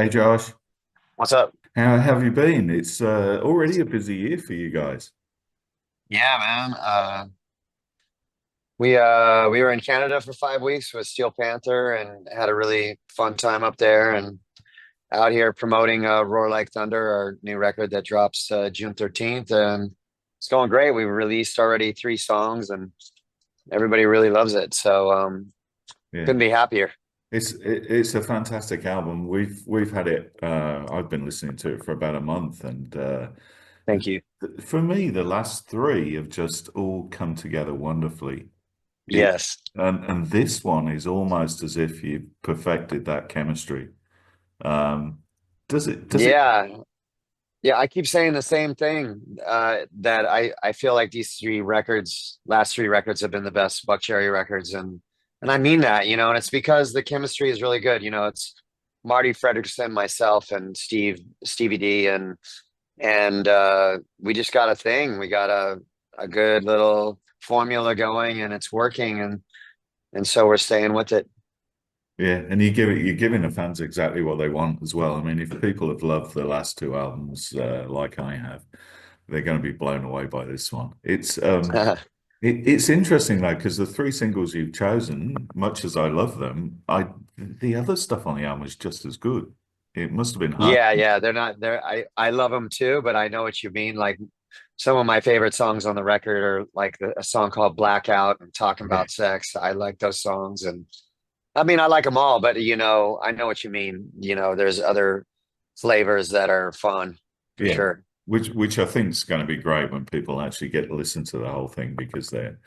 Hey Josh, What's up? how have you been? It's already a busy year for you guys. Yeah, man. We were in Canada for 5 weeks with Steel Panther and had a really fun time up there and out here promoting Roar Like Thunder, our new record that drops June 13th, and it's going great. We released already 3 songs and everybody really loves it. So Yeah, couldn't be happier. it's a fantastic album. We've had it. I've been listening to it for about a month, and Thank you. for me, the last three have just all come together wonderfully. It Yes. and this one is almost as if you perfected that chemistry. Um, does it? Does it? Yeah. Yeah, I keep saying the same thing. That I feel like these 3 records, last 3 records, have been the best Buckcherry records, and I mean that, and it's because the chemistry is really good. It's Marti Frederiksen, myself, and Stevie D, and we just got a thing. We got a good little formula going, and it's working, and so we're staying with it. Yeah, and you're giving the fans exactly what they want as well. I mean, if people have loved the last two albums like I have, they're going to be blown away by this one. It's interesting though because the three singles you've chosen, much as I love them, I the other stuff on the album is just as good. It must have been hard. Yeah, they're not there. I love them too, but I know what you mean. Like some of my favorite songs on the record are like a song called Blackout and Talking Yeah, About Sex. I like those songs, and I mean I like them all, but I know what you mean. There's other flavors that are fun for yeah. sure. Which I think is going to be great when people actually get to listen to the whole thing because they're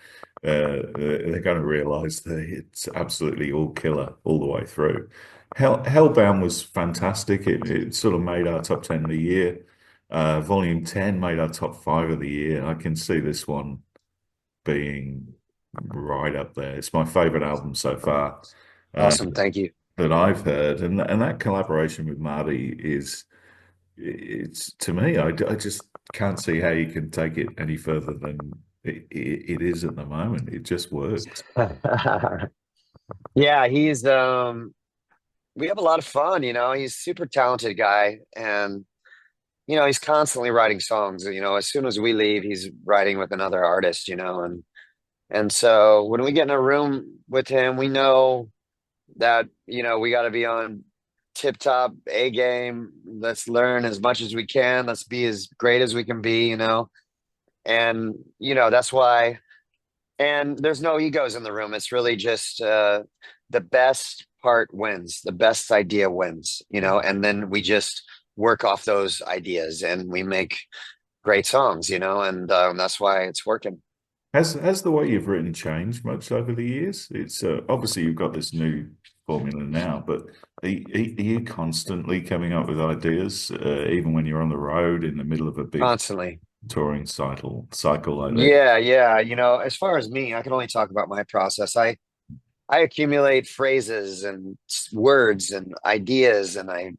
going to realize that it's absolutely all killer all the way through. Hellbound was fantastic. It sort of made our top 10 of the year. Volume 10 made our top five of the year. I can see this one being right up there. It's my favorite album so far uh, Awesome, thank you. that I've heard, and that collaboration with Marty is it's to me. I just can't see how you can take it any further than it is at the moment. It just works. Yeah, we have a lot of fun. He's a super talented guy, and he's constantly writing songs. As soon as we leave, he's writing with another artist. And so when we get in a room with him, we know that we got to be on tip top A game. Let's learn as much as we can. Let's be as great as we can be. And that's why. And there's no egos in the room. It's really just the best part wins, the best idea wins. And then we just work off those ideas and we make great songs. And that's why it's working. Has the way you've written changed much over the years? It's obviously you've got this new formula now, but are you constantly coming up with ideas, even when you're on the road in the middle of a big Constantly. touring cycle like that? Yeah. As far as me, I can only talk about my process. I accumulate phrases and words and ideas, and I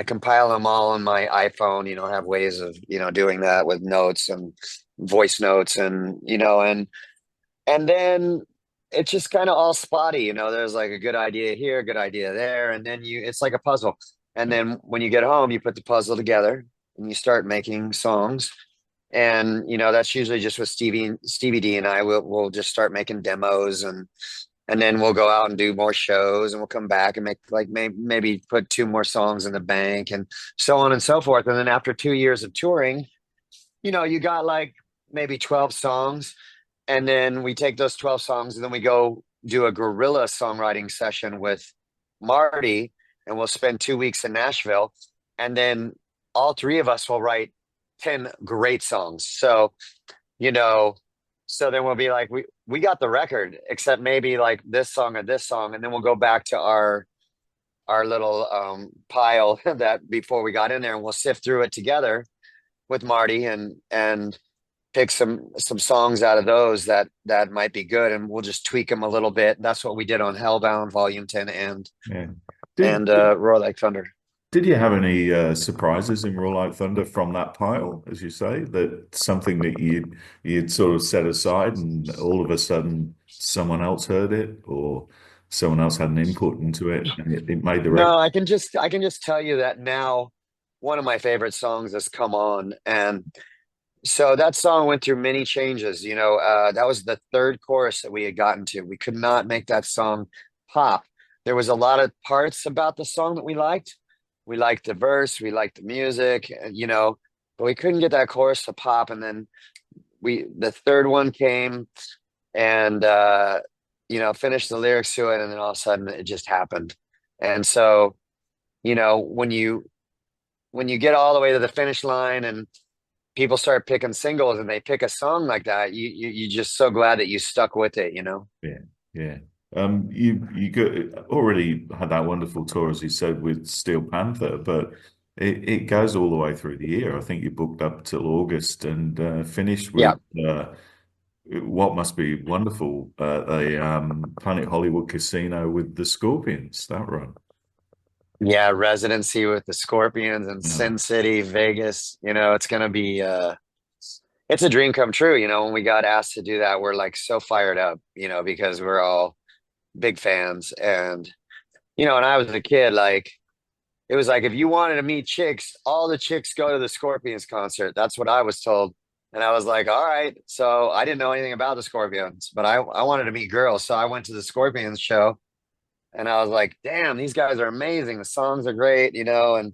compile them all on my iPhone. I have ways of doing that with notes and voice notes, and then it's just kind of all spotty. There's like a good idea here, a good idea there, and then it's like a puzzle. And then when you get home, you put the puzzle together and you start making songs. And that's usually just with Stevie D and I. We'll just start making demos, and then we'll go out and do more shows, and we'll come back and make like maybe put 2 more songs in the bank, and so on and so forth. And then after 2 years of touring, you got like maybe 12 songs, and then we take those 12 songs and then we go do a guerrilla songwriting session with Marty, and we'll spend 2 weeks in Nashville, and then all 3 of us will write 10 great songs. You know, so then we'll be like, we got the record, except maybe like this song or this song, and then we'll go back to our little pile that before we got in there, and we'll sift through it together with Marty and pick some songs out of those that might be good, and we'll just tweak them a little bit. That's what we did on Hellbound Volume 10 Yeah. and Did Roar Like Thunder. did you have any surprises in Raw Like Thunder from that pile, as you say, that something that you'd sort of set aside and all of a sudden someone else heard it, or someone else had an input into it and it made the record. No, I can just tell you that now one of my favorite songs is Come On. And so that song went through many changes. That was the third chorus that we had gotten to. We could not make that song pop. There was a lot of parts about the song that we liked. We liked the verse, we liked the music, but we couldn't get that chorus to pop. And then the third one came and finished the lyrics to it, and then all of a sudden it just happened. And so, when you get all the way to the finish line and people start picking singles and they pick a song like that, you're just so glad that you stuck with it. Yeah, yeah. Already had that wonderful tour, as you said, with Steel Panther, but it goes all the way through the year. I think you booked up till August and finished with Yeah. what must be wonderful, a Planet Hollywood Casino with the Scorpions. That run. Yeah, residency with the Scorpions in No. Sin City, Vegas. It's gonna be it's a dream come true. When we got asked to do that, we're like so fired up, because we're all big fans. And when I was a kid, like it was like if you wanted to meet chicks, all the chicks go to the Scorpions concert. That's what I was told. And I was like, all right. So I didn't know anything about the Scorpions, but I wanted to meet girls. So I went to the Scorpions show and I was like, damn, these guys are amazing. The songs are great, and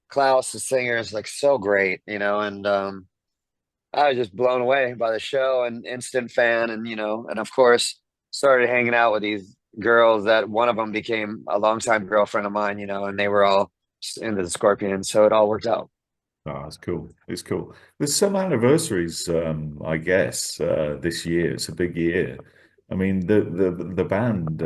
Klaus, the singer, is like so great, and I was just blown away by the show and instant fan. And of course, started hanging out with these girls that one of them became a longtime girlfriend of mine, and they were all into the Scorpions. So it all worked out. Oh, it's cool. It's cool. There's some anniversaries, I guess, this year. It's a big year. I mean, the band.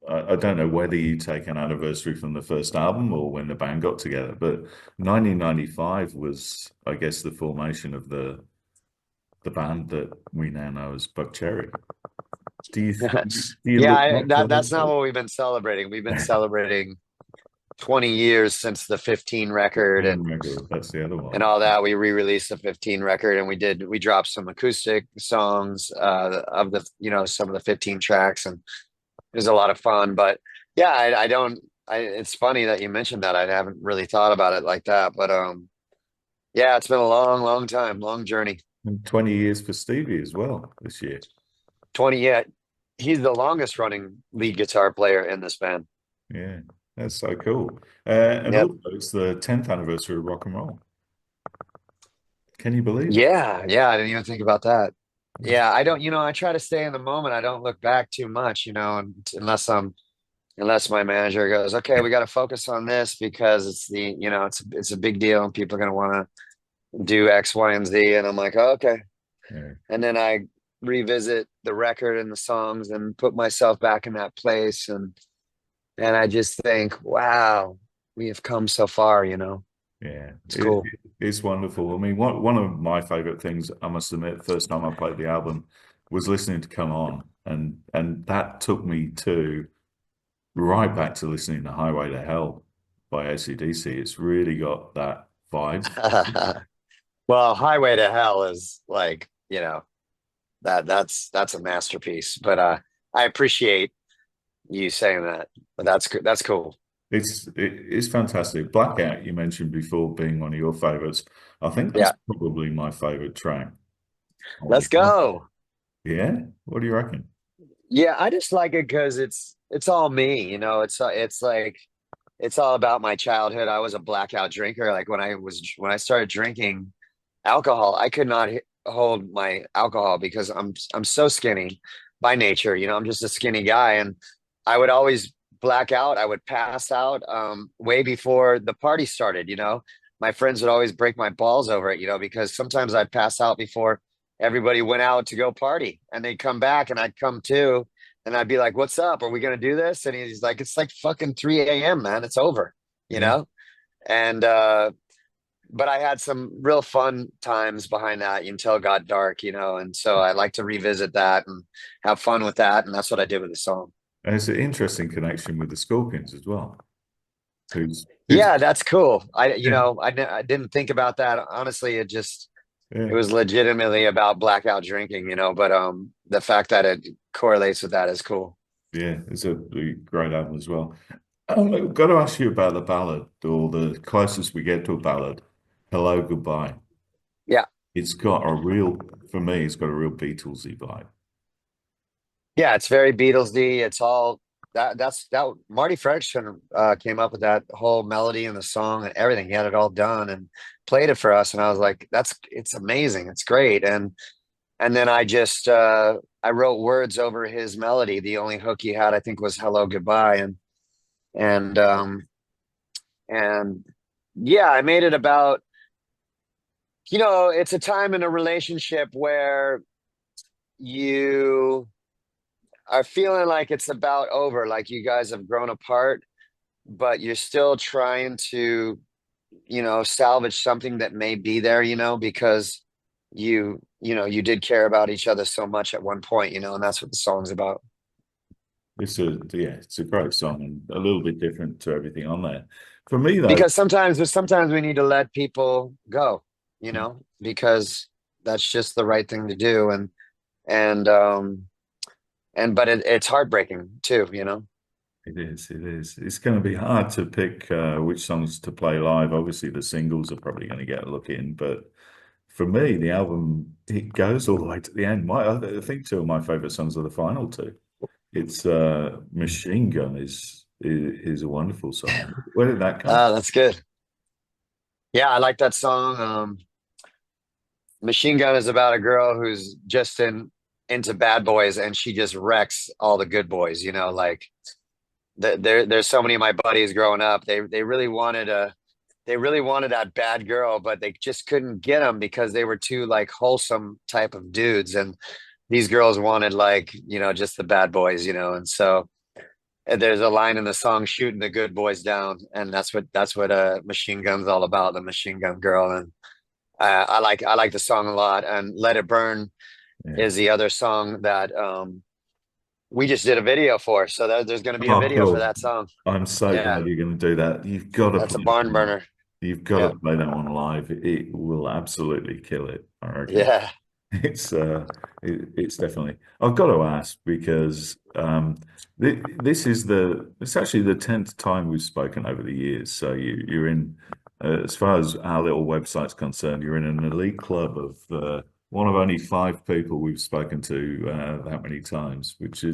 I don't know whether you take an anniversary from the first album or when the band got together, but 1995 was, I guess, the formation of the band that we now know as Buckcherry. Do you Yeah, look back to that's not those? what we've been celebrating. We've been celebrating 20 years since the 15 record and That's the other one. all that. We re-released the 15 record and we dropped some acoustic songs of the some of the 15 tracks, and it was a lot of fun. But yeah, I don't it's funny that you mentioned that. I haven't really thought about it like that. But yeah, it's been a long, long time, long journey. And 20 years for Stevie as well this year. 20, yeah. He's the longest running lead guitar player in this band. Yeah, that's so cool. And Yep. also, it's the 10th anniversary of rock and roll. Can you believe it? Yeah, yeah, I didn't even think about that. Yeah, I don't, I try to stay in the moment. I don't look back too much, unless my manager goes, okay, we got to focus on this because it's a big deal and people are going to want to do X, Y, and Z. And I'm like, oh, okay. Yeah, And then I revisit the record and the songs and put myself back in that place. And I just think, wow, we have come so far. yeah. It's cool. It's wonderful. I mean, one of my favorite things, I must admit, first time I played the album was listening to Come On, and that took me to right back to listening to Highway to Hell by AC/DC. It's really got that vibe. Well, Highway to Hell is like, that's a masterpiece. But I appreciate you saying that. But that's good. That's cool. It's fantastic. Blackout, you mentioned before being one of your favorites. I think that's Yeah. probably my favorite track. Let's go. Yeah? What do you reckon? Yeah, I just like it because it's all me, it's like it's all about my childhood. I was a blackout drinker. Like when I started drinking alcohol, I could not hold my alcohol because I'm so skinny by nature. I'm just a skinny guy, and I would always black out. I would pass out way before the party started. My friends would always break my balls over it. Because sometimes I'd pass out before everybody went out to go party, and they'd come back, and I'd come too, and I'd be like, "What's up? Are we gonna do this?" And he's like, "It's like fucking 3 a.m., man. It's over." You Yeah. know. And but I had some real fun times behind that until it got dark, and so I like to revisit that and have fun with that, and that's what I did with the song. And it's an interesting connection with the Scorpions as well. Who's Yeah, that's cool. yeah, I didn't think about that. Honestly, it yeah. was legitimately about blackout drinking, but the fact that it correlates with that is cool. Yeah, it's a great album as well. I've got to ask you about the ballad, or the closest we get to a ballad, Hello, Goodbye. Yeah. It's got a real, for me, it's got a real Beatlesy vibe. Yeah, it's very Beatlesy. It's all that Marti Frederiksen came up with that whole melody and the song and everything. He had it all done and played it for us. And I was like, it's amazing. It's great. And then I wrote words over his melody. The only hook he had, I think, was Hello Goodbye. And and yeah, I made it about, it's a time in a relationship where you are feeling like it's about over, like you guys have grown apart, but you're still trying to, salvage something that may be there, because you did care about each other so much at one point, and that's what the song's about. It's a great song and a little bit different to everything on there. For me, though, Because sometimes we need to let people go, because that's just the right thing to do. And but it's heartbreaking too, it is. It is. It's going to be hard to pick which songs to play live. Obviously, the singles are probably going to get a look in, but for me, the album it goes all the way to the end. I think two of my favorite songs are the final two. It's Machine Gun is a wonderful song. Where did that come That's good. Yeah, I like that song. Machine Gun is about a girl who's just into bad boys, and she just wrecks all the good boys, like there's so many of my buddies growing up. They really wanted that bad girl, but they just couldn't get them because they were too like wholesome type of dudes. And these girls wanted like, just the bad boys, and so there's a line in the song shooting the good boys down, and that's what Machine Gun's all about, the Machine Gun Girl. And I like the song a lot. And Let It Burn from? Yeah. is the other song that we just did a video for. So there's going to be a Oh, video for cool. that song. I'm so Yeah, glad you're going to do that. You've got to that's a play that barn one. burner. You've got Yeah, to play that one live. It will absolutely kill it, I reckon. yeah. It's definitely. I've got to ask because it's actually the 10th time we've spoken over the years. So you're in as far as our little website's concerned, you're in an elite club of one of only five people we've spoken to that many times, which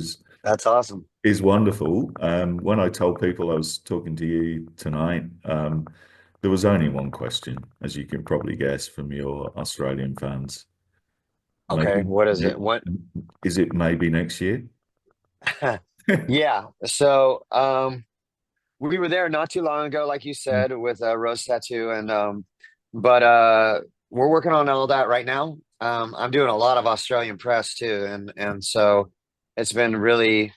That's awesome. is wonderful. When I told people I was talking to you tonight, there was only one question, as you can probably guess from your Australian fans. Okay, Maybe what is it? What? is it maybe next year? Yeah. So we were there not too long ago, like you said, with Rose Tattoo, and but we're working on all that right now. I'm doing a lot of Australian press too, and so it's been really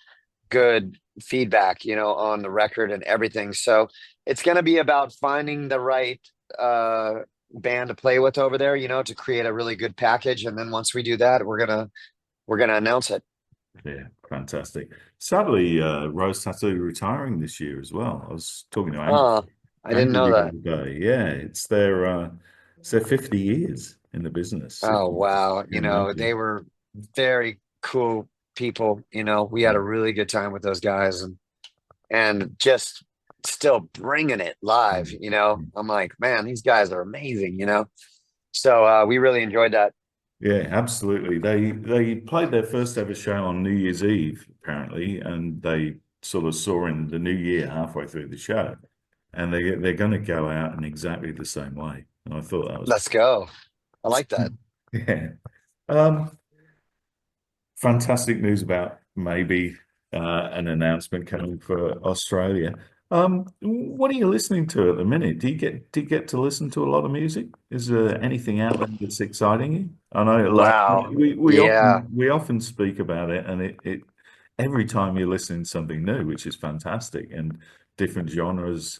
good feedback, on the record and everything. So it's going to be about finding the right uh, band to play with over there, to create a really good package. And then once we do that, we're gonna announce it. Yeah, fantastic. Sadly, Rose Tattoo retiring this year as well. I was talking to Oh, I didn't Andrew know the that. other day. Yeah, it's their 50 years in the business. Oh, wow. You can imagine. They were very cool people. We had a really good time with those guys, and just still bringing it live. I'm like, man, these guys are amazing. So we really enjoyed that. Yeah, absolutely. They played their first ever show on New Year's Eve, apparently, and they sort of saw in the new year halfway through the show, and they're going to go out in exactly the same way. And I thought that was Let's go. I like that. yeah. Um, Fantastic news about maybe an announcement coming for Australia. What are you listening to at the minute? Do you get to listen to a lot of music? Is there anything out there that's exciting you? I know, like Wow. we Yeah. often speak about it, and it every time you're listening to something new, which is fantastic, and different genres.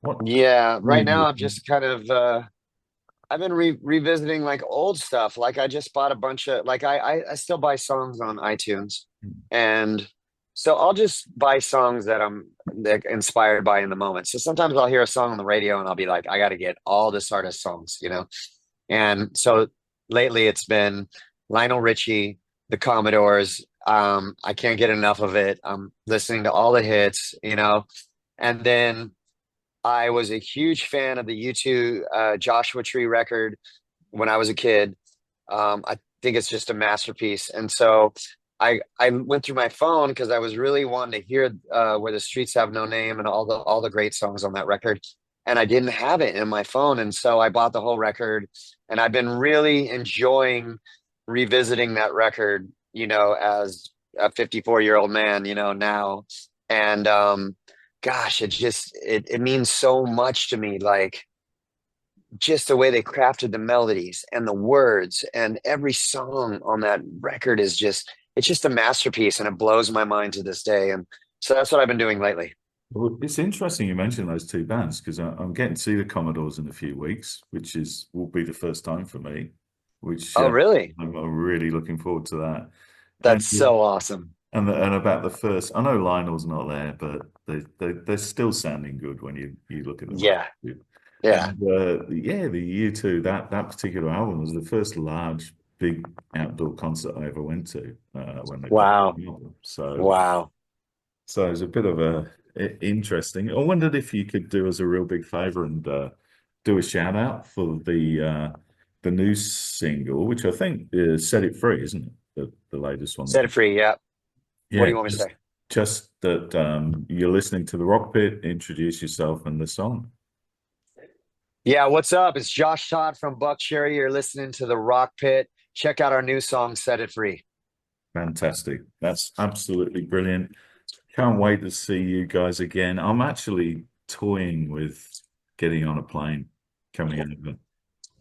What Yeah. are Right now, you I'm just kind of I've been revisiting like old stuff. Like I just bought a bunch of like I still buy songs on iTunes, and so I'll just buy songs that I'm like, inspired by in the moment. So sometimes I'll hear a song on the radio and I'll be like, I got to get all this artist songs. And so lately it's been Lionel Richie, the Commodores, I can't get enough of it. I'm listening to all the hits, you know. And then I was a huge fan of the U2 Joshua Tree record when I was a kid. I think it's just a masterpiece. And so I went through my phone because I was really wanting to hear Where the Streets Have No Name and all the great songs on that record. And I didn't have it in my phone. And so I bought the whole record. And I've been really enjoying revisiting that record, you know, as a 54-year-old man, you know, now. And gosh, it means so much to me. Like just the way they crafted the melodies and the words, and every song on that record is just, it's just a masterpiece, and it blows my mind to this day. And so that's what I've been doing lately. Well, it's interesting you mentioned those two bands because I'm getting to see the Commodores in a few weeks, which is will be the first time for me, which Oh, really? I'm really looking forward to that. And That's so awesome. and about the first, I know Lionel's not there, but they're still sounding good when you look at them. Yeah. Yeah. And yeah, the U2 that particular album was the first large big outdoor concert I ever went to when they put Wow. the album. So Wow. so it's a bit of a interesting. I wondered if you could do us a real big favor and do a shout out for the new single, which I think is Set It Free, isn't it? The latest one. Set it free. Yeah. What do Yeah, you want me to say? just that you're listening to the Rock Pit, introduce yourself and the song. Yeah. What's up? It's Josh Todd from Buckcherry. You're listening to the Rock Pit. Check out our new song, Set It Free. Fantastic. That's absolutely brilliant. Can't wait to see you guys again. I'm actually toying with getting on a plane, coming over,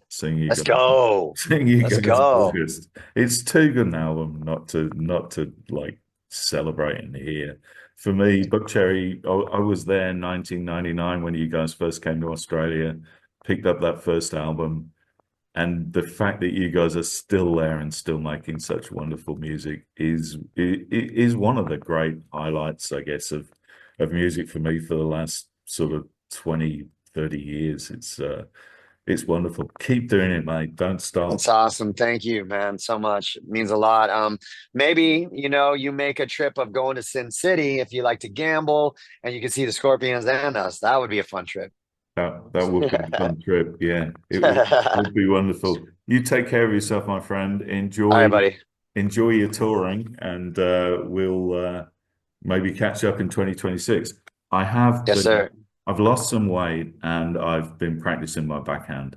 seeing you Let's guys, go. seeing you Let's guys in go. August. It's too good an album not to like celebrate in here. For me, Buckcherry, I was there in 1999 when you guys first came to Australia, picked up that first album. And the fact that you guys are still there and still making such wonderful music is one of the great highlights, I guess, of music for me for the last sort of 20, 30 years. It's wonderful. Keep doing it, mate. Don't stop. That's awesome. Thank you, man, so much. It means a lot. Maybe, you know, you make a trip of going to Sin City if you like to gamble and you can see the Scorpions and us. That would be a fun trip. That would be a fun trip. Yeah, All would be wonderful. You take care of yourself, my friend. right, buddy. Enjoy your touring, and we'll maybe catch up in 2026. Yes, sir. I've lost some weight and I've been practicing my backhand.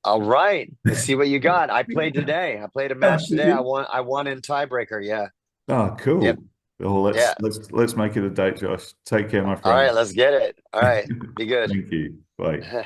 All right. Let's see what you got. I played today. I played a Oh, match did today. you? I won in tiebreaker. Yeah. Oh, Yep. cool. Well, Yeah. let's make it a date, Josh. Take care, my All right. friend. Let's get it. All right. Be good. Thank you. Bye.